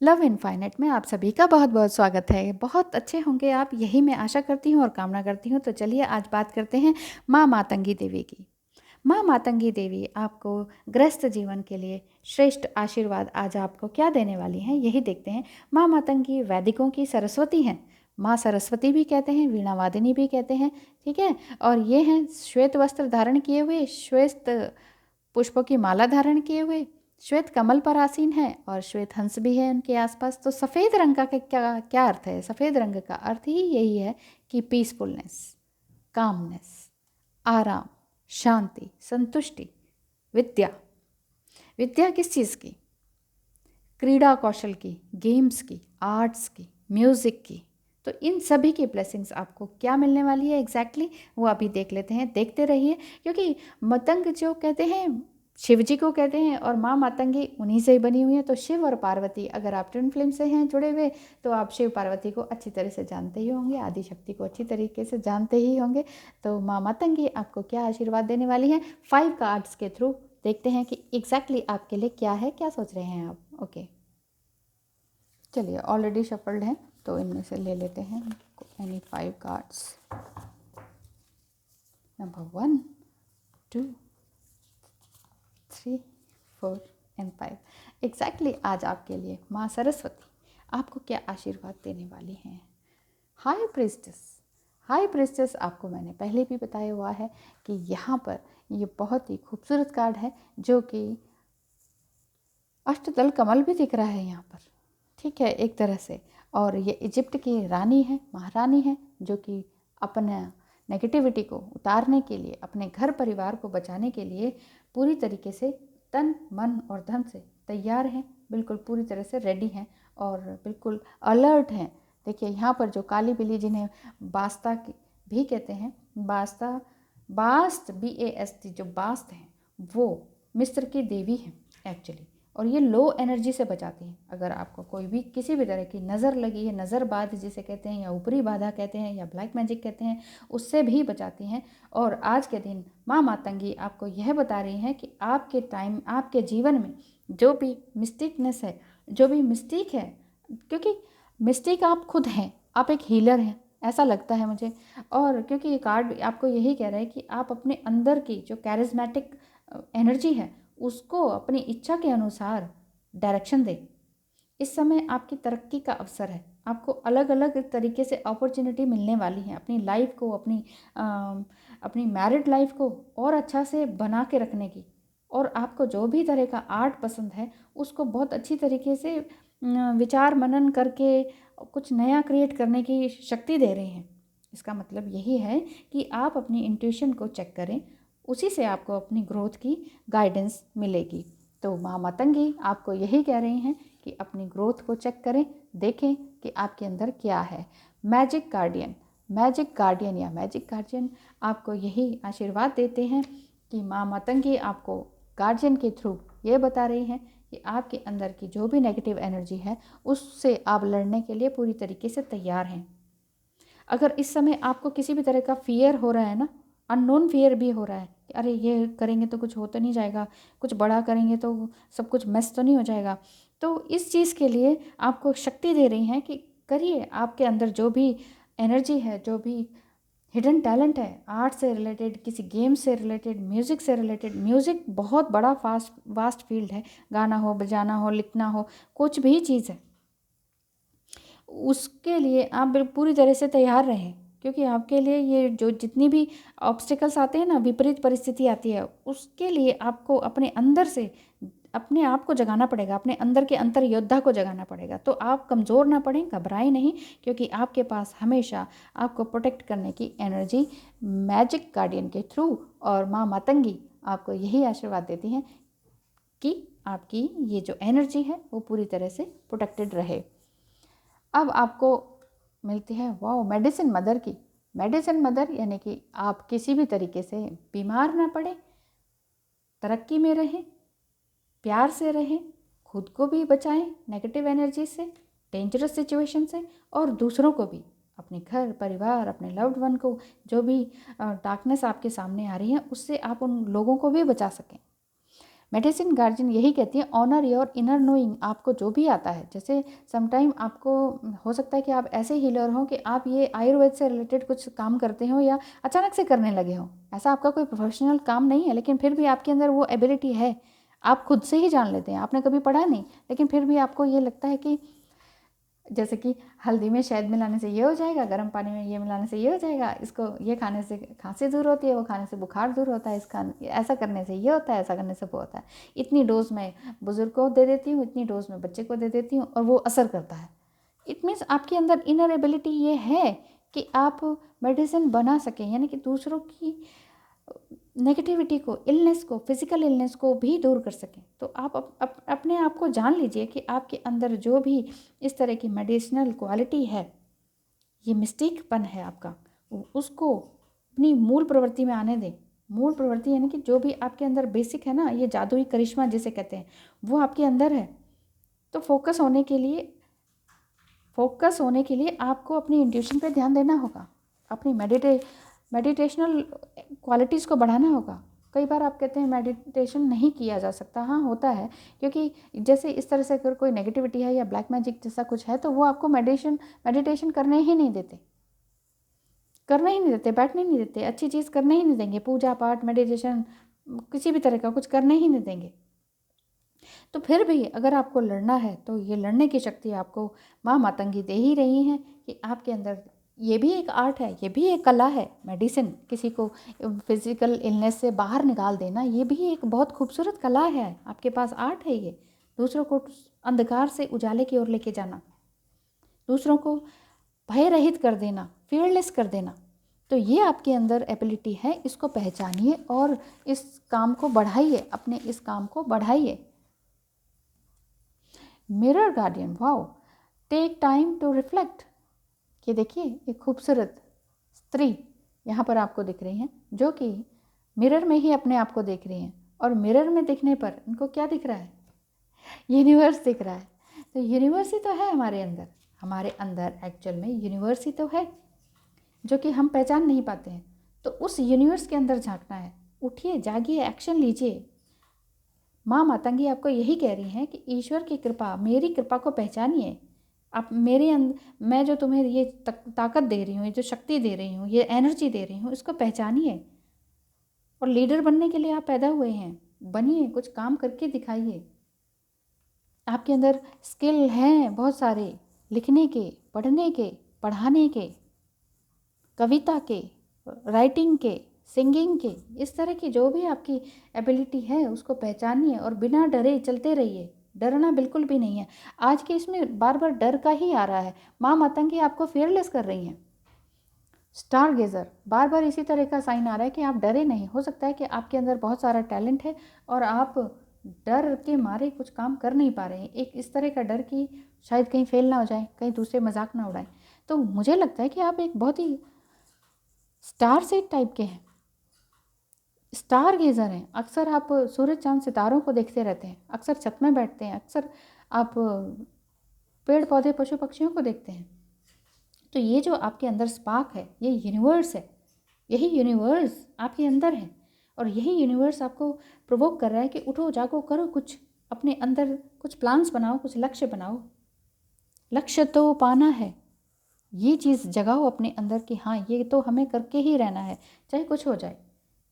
Love infinite में आप सभी का बहुत बहुत स्वागत है। बहुत अच्छे होंगे आप, यही मैं आशा करती हूँ और कामना करती हूँ। तो चलिए आज बात करते हैं माँ मातंगी देवी की। माँ मातंगी देवी आपको गृहस्थ जीवन के लिए श्रेष्ठ आशीर्वाद आज आपको क्या देने वाली हैं, यही देखते हैं। माँ मातंगी वैदिकों की सरस्वती हैं। माँ सरस्वती भी कहते हैं, वीणा वादिनी भी कहते हैं, ठीक है। और ये हैं श्वेत वस्त्र धारण किए हुए, श्वेत पुष्पों की माला धारण किए हुए, श्वेत कमल पर आसीन है और श्वेत हंस भी है उनके आसपास। तो सफ़ेद रंग का क्या क्या अर्थ है? सफ़ेद रंग का अर्थ ही यही है कि पीसफुलनेस, कामनेस, आराम, शांति, संतुष्टि, विद्या। विद्या किस चीज़ की? क्रीड़ा कौशल की, गेम्स की, आर्ट्स की, म्यूज़िक की। तो इन सभी की ब्लेसिंग्स आपको क्या मिलने वाली है एग्जैक्टली वो अभी देख लेते हैं। देखते रहिए, क्योंकि मतंग जो कहते हैं शिव जी को कहते हैं और माँ मातंगी उन्हीं से ही बनी हुई है। तो शिव और पार्वती, अगर आप ट्विन फ्लेम से हैं जुड़े हुए, तो आप शिव पार्वती को अच्छी तरह से जानते ही होंगे, आदि शक्ति को अच्छी तरीके से जानते ही होंगे। तो माँ मातंगी आपको क्या आशीर्वाद देने वाली हैं 5 कार्ड्स के थ्रू। देखते हैं कि एग्जैक्टली आपके लिए क्या है, क्या सोच रहे हैं आप। ओके, चलिए ऑलरेडी शफल्ड हैं तो इनमें से ले लेते हैं any 5 cards. Number 1, 2, 3, 4 and 5। Exactly आज आपके लिए माँ सरस्वती आपको क्या आशीर्वाद देने वाली हैं। High priestess. हाई प्रिस्टेस आपको मैंने पहले भी बताया हुआ है कि यहाँ पर ये बहुत ही खूबसूरत कार्ड है, जो कि अष्टदल कमल भी दिख रहा है यहाँ पर, ठीक है, एक तरह से। और ये इजिप्ट की रानी है, महारानी है, जो कि अपने नेगेटिविटी को उतारने के लिए, अपने घर परिवार को बचाने के लिए पूरी तरीके से तन मन और धन से तैयार हैं, बिल्कुल पूरी तरह से रेडी हैं और बिल्कुल अलर्ट हैं। देखिए यहाँ पर जो काली बिल्ली, जिन्हें बास्ता भी कहते हैं, बास्ता, बास्त, BAST, जो बास्त हैं वो मिस्र की देवी हैं एक्चुअली। और ये लो एनर्जी से बचाती हैं। अगर आपको कोई भी किसी भी तरह की नज़र लगी है, नज़र बाध जिसे कहते हैं, या ऊपरी बाधा कहते हैं, या ब्लैक मैजिक कहते हैं, उससे भी बचाती हैं। और आज के दिन माँ मातंगी आपको यह बता रही हैं कि आपके टाइम, आपके जीवन में जो भी मिस्टिकनेस है, जो भी मिस्टेक है, क्योंकि मिस्टेक आप खुद हैं, आप एक हीलर हैं, ऐसा लगता है मुझे। और क्योंकि ये कार्ड आपको यही कह रहा है कि आप अपने अंदर की जो कैरिज्मेटिक एनर्जी है उसको अपनी इच्छा के अनुसार डायरेक्शन दें। इस समय आपकी तरक्की का अवसर है, आपको अलग अलग तरीके से अपॉर्चुनिटी मिलने वाली है अपनी लाइफ को, अपनी मैरिड लाइफ को और अच्छा से बना के रखने की। और आपको जो भी तरह का आर्ट पसंद है उसको बहुत अच्छी तरीके से विचार मनन करके कुछ नया क्रिएट करने की शक्ति दे रहे हैं। इसका मतलब यही है कि आप अपनी इंट्यूशन को चेक करें, उसी से आपको अपनी ग्रोथ की गाइडेंस मिलेगी। तो माँ मातंगी आपको यही कह रही हैं कि अपनी ग्रोथ को चेक करें, देखें कि आपके अंदर क्या है। मैजिक गार्डियन, मैजिक गार्डियन या मैजिक गार्जियन आपको यही आशीर्वाद देते हैं कि माँ मातंगी आपको गार्जियन के थ्रू ये बता रही हैं कि आपके अंदर की जो भी नेगेटिव एनर्जी है उससे आप लड़ने के लिए पूरी तरीके से तैयार हैं। अगर इस समय आपको किसी भी तरह का फियर हो रहा है ना, अननोन फियर भी हो रहा है कि अरे ये करेंगे तो कुछ हो तो नहीं जाएगा, कुछ बड़ा करेंगे तो सब कुछ मेस तो नहीं हो जाएगा, तो इस चीज़ के लिए आपको शक्ति दे रही हैं कि करिए। आपके अंदर जो भी एनर्जी है, जो भी हिडन टैलेंट है, आर्ट से रिलेटेड, किसी गेम से रिलेटेड, म्यूज़िक से रिलेटेड, म्यूज़िक बहुत बड़ा वास्ट फील्ड है, गाना हो, बजाना हो, लिखना हो, कुछ भी चीज़ है, उसके लिए आप बिल्कुल पूरी तरह से तैयार रहें। क्योंकि आपके लिए ये जो जितनी भी ऑब्स्टिकल्स आते हैं ना, विपरीत परिस्थिति आती है, उसके लिए आपको अपने अंदर से अपने आप को जगाना पड़ेगा, अपने अंदर के अंतर योद्धा को जगाना पड़ेगा। तो आप कमज़ोर ना पड़ें, घबराएं नहीं, क्योंकि आपके पास हमेशा आपको प्रोटेक्ट करने की एनर्जी मैजिक गार्डियन के थ्रू और माँ मातंगी आपको यही आशीर्वाद देती हैं कि आपकी ये जो एनर्जी है वो पूरी तरह से प्रोटेक्टेड रहे। अब आपको मिलती है वाओ मेडिसिन मदर की। मेडिसिन मदर यानी कि आप किसी भी तरीके से बीमार ना पड़े, तरक्की में रहें, प्यार से रहें, खुद को भी बचाएं नेगेटिव एनर्जी से, डेंजरस सिचुएशन से, और दूसरों को भी, अपने घर परिवार, अपने लव्ड वन को, जो भी डार्कनेस आपके सामने आ रही है उससे आप उन लोगों को भी बचा सकें। मेडिसिन गार्जियन यही कहती है, ऑनर योर इनर नोइंग। आपको जो भी आता है, जैसे समटाइम आपको हो सकता है कि आप ऐसे हीलर हो कि आप ये आयुर्वेद से रिलेटेड कुछ काम करते हो या अचानक से करने लगे हो, ऐसा आपका कोई प्रोफेशनल काम नहीं है, लेकिन फिर भी आपके अंदर वो एबिलिटी है, आप खुद से ही जान लेते हैं, आपने कभी पढ़ा नहीं, लेकिन फिर भी आपको ये लगता है कि जैसे कि हल्दी में शहद मिलाने से ये हो जाएगा, गर्म पानी में ये मिलाने से ये हो जाएगा, इसको ये खाने से खांसी दूर होती है, वो खाने से बुखार दूर होता है, इसका ऐसा करने से ये होता है, ऐसा करने से वो होता है। इतनी डोज में बुजुर्ग को दे देती हूँ, इतनी डोज में बच्चे को दे देती हूँ और वो असर करता है। इट मीन्स आपके अंदर इनर एबिलिटी ये है कि आप मेडिसिन बना सकें, यानी कि दूसरों की नेगेटिविटी को, इलनेस को, फिजिकल इलनेस को भी दूर कर सकें। तो आप अपने आप को जान लीजिए कि आपके अंदर जो भी इस तरह की मेडिसिनल क्वालिटी है, ये मिस्टेकपन है आपका, उसको अपनी मूल प्रवृत्ति में आने दें। मूल प्रवृत्ति यानी कि जो भी आपके अंदर बेसिक है ना, ये जादुई करिश्मा जिसे कहते हैं, वो आपके अंदर है। तो फोकस होने के लिए आपको अपनी इंट्यूशन पे ध्यान देना होगा, अपनी मेडिटेशनल क्वालिटीज़ को बढ़ाना होगा। कई बार आप कहते हैं मेडिटेशन नहीं किया जा सकता, हाँ होता है, क्योंकि जैसे इस तरह से अगर कोई नेगेटिविटी है या ब्लैक मैजिक जैसा कुछ है तो वो आपको मेडिटेशन करने ही नहीं देते, बैठने नहीं देते, अच्छी चीज़ करने ही नहीं देंगे, पूजा पाठ मेडिटेशन किसी भी तरह का कुछ करने ही नहीं देंगे। तो फिर भी अगर आपको लड़ना है तो ये लड़ने की शक्ति आपको माँ मातंगी दे ही रही हैं कि आपके अंदर ये भी एक आर्ट है, ये भी एक कला है। मेडिसिन, किसी को फिजिकल इलनेस से बाहर निकाल देना, ये भी एक बहुत खूबसूरत कला है, आपके पास आर्ट है ये। दूसरों को अंधकार से उजाले की ओर लेके जाना, दूसरों को भय रहित कर देना, फियरलेस कर देना, तो ये आपके अंदर एबिलिटी है। इसको पहचानिए और इस काम को बढ़ाइए, अपने इस काम को बढ़ाइए। Mirror guardian, wow, take time to reflect. ये देखिए एक खूबसूरत स्त्री यहाँ पर आपको दिख रही हैं, जो कि मिरर में ही अपने आप को देख रही हैं, और मिरर में दिखने पर इनको क्या दिख रहा है? यूनिवर्स दिख रहा है। तो यूनिवर्स ही तो है हमारे अंदर एक्चुअल में यूनिवर्स ही तो है, जो कि हम पहचान नहीं पाते हैं। तो उस यूनिवर्स के अंदर झांकना है। उठिए, जागिए, एक्शन लीजिए। माँ मातंगी आपको यही कह रही हैं कि ईश्वर की कृपा, मेरी कृपा को पहचानिए। आप मेरे अंदर, मैं जो तुम्हें ये ताकत दे रही हूँ, ये जो शक्ति दे रही हूँ, ये एनर्जी दे रही हूँ, इसको पहचानिए। और लीडर बनने के लिए आप पैदा हुए हैं, बनिए, कुछ काम करके दिखाइए। आपके अंदर स्किल हैं बहुत सारे, लिखने के, पढ़ने के, पढ़ाने के, कविता के, राइटिंग के, सिंगिंग के, इस तरह की जो भी आपकी एबिलिटी है उसको पहचानिए और बिना डरे चलते रहिए। डरना बिल्कुल भी नहीं है। आज के इसमें बार बार डर का ही आ रहा है। माँ मातंगी आपको फियरलेस कर रही हैं। स्टार गेजर, बार बार इसी तरह का साइन आ रहा है कि आप डरे नहीं। हो सकता है कि आपके अंदर बहुत सारा टैलेंट है और आप डर के मारे कुछ काम कर नहीं पा रहे हैं। एक इस तरह का डर कि शायद कहीं फेल ना हो जाए, कहीं दूसरे मजाक ना उड़ाएं। तो मुझे लगता है कि आप एक बहुत ही स्टार सेट टाइप के हैं, स्टार गेजर हैं। अक्सर आप सूरज चांद सितारों को देखते रहते हैं, अक्सर छत में बैठते हैं, अक्सर आप पेड़ पौधे पशु पक्षियों को देखते हैं। तो ये जो आपके अंदर स्पार्क है, ये यूनिवर्स है। यही यूनिवर्स आपके अंदर है और यही यूनिवर्स आपको प्रोवोक कर रहा है कि उठो, जागो, करो कुछ, अपने अंदर कुछ प्लान्स बनाओ, कुछ लक्ष्य बनाओ। लक्ष्य तो पाना है, ये चीज़ जगाओ अपने अंदर कि हाँ ये तो हमें करके ही रहना है, चाहे कुछ हो जाए।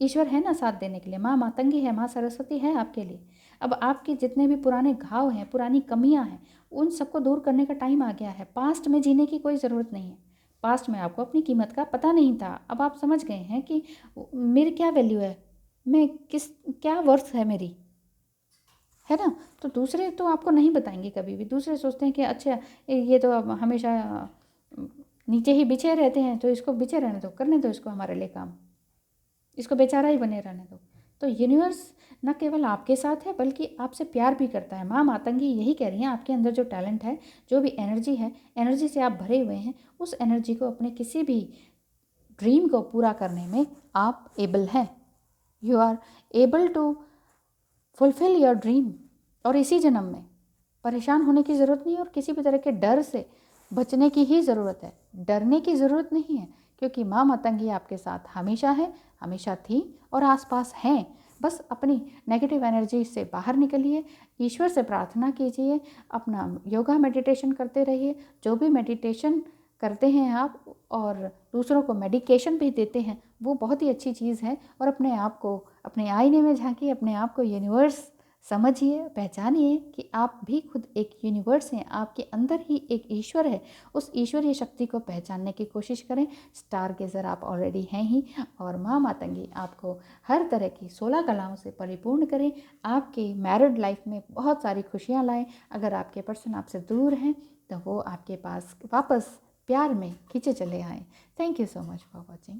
ईश्वर है ना साथ देने के लिए, माँ मातंगी है, माँ सरस्वती है आपके लिए। अब आपके जितने भी पुराने घाव हैं, पुरानी कमियां हैं, उन सबको दूर करने का टाइम आ गया है। पास्ट में जीने की कोई ज़रूरत नहीं है। पास्ट में आपको अपनी कीमत का पता नहीं था, अब आप समझ गए हैं कि मेरी क्या वैल्यू है, मैं क्या वर्थ है मेरी, है ना। तो दूसरे तो आपको नहीं बताएंगे कभी भी। दूसरे सोचते हैं कि अच्छा ये तो अब हमेशा नीचे ही बिछे रहते हैं, तो इसको बिछे रहने दो, करने दो इसको हमारे लिए काम, इसको बेचारा ही बने रहने दो। तो यूनिवर्स न केवल आपके साथ है बल्कि आपसे प्यार भी करता है। माँ मातंगी यही कह रही हैं, आपके अंदर जो टैलेंट है, जो भी एनर्जी है, एनर्जी से आप भरे हुए हैं, उस एनर्जी को अपने किसी भी ड्रीम को पूरा करने में आप एबल हैं। You are able to fulfil your dream. और इसी जन्म में परेशान होने की ज़रूरत नहीं है और किसी भी तरह के डर से बचने की ही ज़रूरत है। डरने की ज़रूरत नहीं है, क्योंकि माँ मातंगी आपके साथ हमेशा है, हमेशा थी और आसपास हैं। बस अपनी नेगेटिव एनर्जी से बाहर निकलिए, ईश्वर से प्रार्थना कीजिए, अपना योगा मेडिटेशन करते रहिए। जो भी मेडिटेशन करते हैं आप और दूसरों को मेडिकेशन भी देते हैं, वो बहुत ही अच्छी चीज़ है। और अपने आप को अपने आईने में झांकिए, अपने आप को यूनिवर्स समझिए, पहचानिए कि आप भी खुद एक यूनिवर्स हैं, आपके अंदर ही एक ईश्वर है। उस ईश्वरीय शक्ति को पहचानने की कोशिश करें। स्टार गेज़र आप ऑलरेडी हैं ही, और माँ मातंगी आपको हर तरह की 16 कलाओं से परिपूर्ण करें, आपकी मैरिड लाइफ में बहुत सारी खुशियाँ लाएं। अगर आपके पर्सन आपसे दूर हैं तो वो आपके पास वापस प्यार में खींचे चले आएँ। Thank you so much for watching.